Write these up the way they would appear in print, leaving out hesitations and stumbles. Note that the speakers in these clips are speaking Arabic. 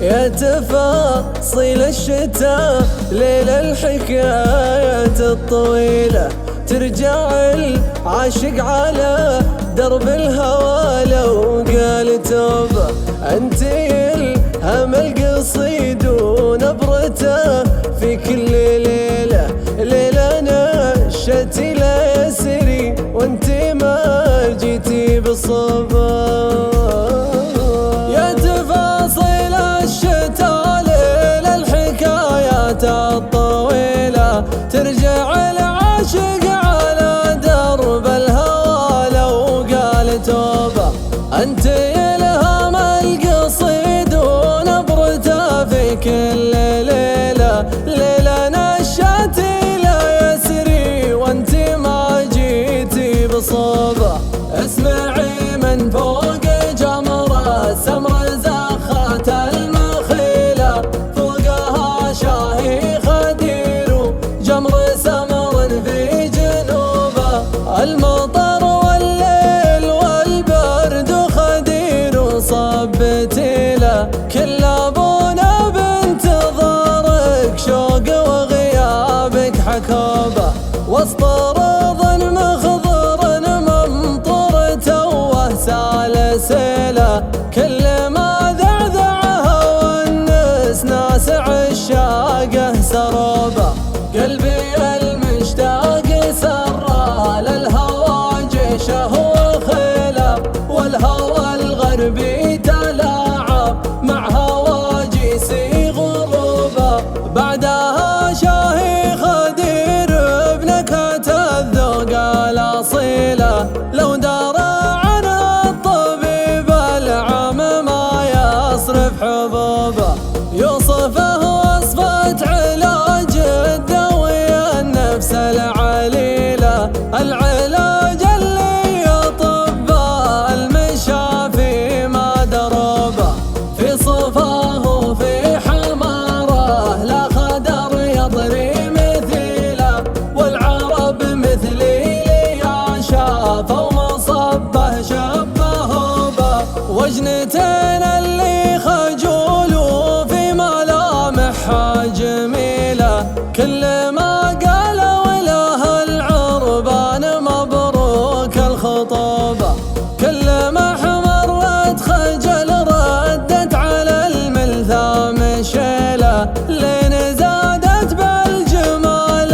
يا تفاصيل الشتاء ليل الحكايات الطويلة، ترجع العاشق على درب الهوى لو قال توبة. انتي الهم القصيد ونبرته في كل ليلة، ليلة نشتي لا يسري وانتي ما جيتي بصبا. الطويلة ترجع العاشق على درب الهوى لو قال توبة. انت الهام القصيد ونبرته في كل ليلة، ليلة نشاتي لا يسري وانت ما جيتي بصوبة. اسمعي من فوق جمرة سمر زخات المخيلة، فوقها شاهي خدير جمر سمر في جنوبه. المطر والليل والبرد خدير صبتي له، كل ابونا بانتظارك شوق وغيابك حكوبه. وسط رض مخضر ممطر توه سالسله، كل ما ذعذعها والناس ناس عشاقه سروبه. قلبي المشتاق سرى للهوى جيشه وخيله، والهوى الغربي تلاعب مع هواجيسي غروبه. بعدها شاهي خدير بنكهة الذوق الأصيلة، لو دار عنها الطبيب العام ما يصرف حبوبه. يوصفه وصفة علاج الدوية النفس العليلة، العلاج اللي أطباء المشافي ما دروبه. في صفاه وفي حماره لا خدر يضري مثيله، والعرب مثلي لي شافوا مصبه شبهوا به. وجنتين اللي خجول وفي ملامحها جميله، كل ما قالوا له العربان مبروك الخطوبه. كل ما حمرت خجل ردت على الملثام شيله، لين زادت بالجمال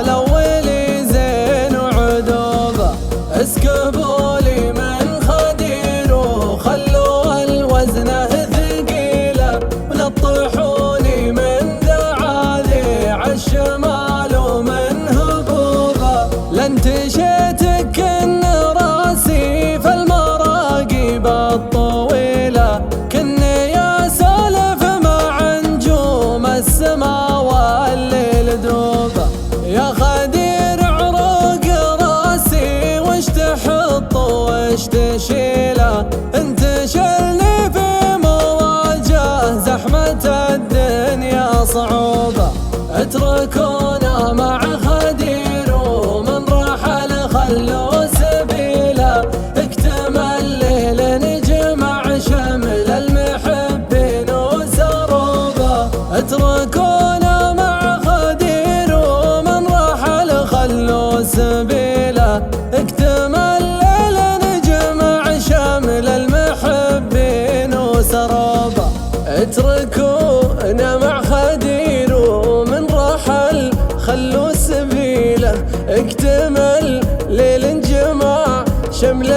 الاولي زين وعذوبه. اسكبوا لي من خدير وخلوا الوزنه ثقيله، ونطحوني من ذعاذيع الشمال ومن هبوبه. لانتشيتك كن راسي في المراقب الطويله، كني يا سالف مع نجوم السما والليل دوبه. يا خدير عروق راسي وش تحط وش تشيله، انت شلني في مواجهه زحمه الدنيا صعوبه. اتركونا مع خدير ومن رحل خلوا سبيله، اكتمل الليل نجمع شمل المحبين وسروبه. اتركونا مع خدير ومن رحل خلوا سبيله، اكتمل الليل نجمع شمل المحبين وسروبه. اتركونا مع خدير ومن رحل خلوا سبيله، اكتمل ليل نجمع شمل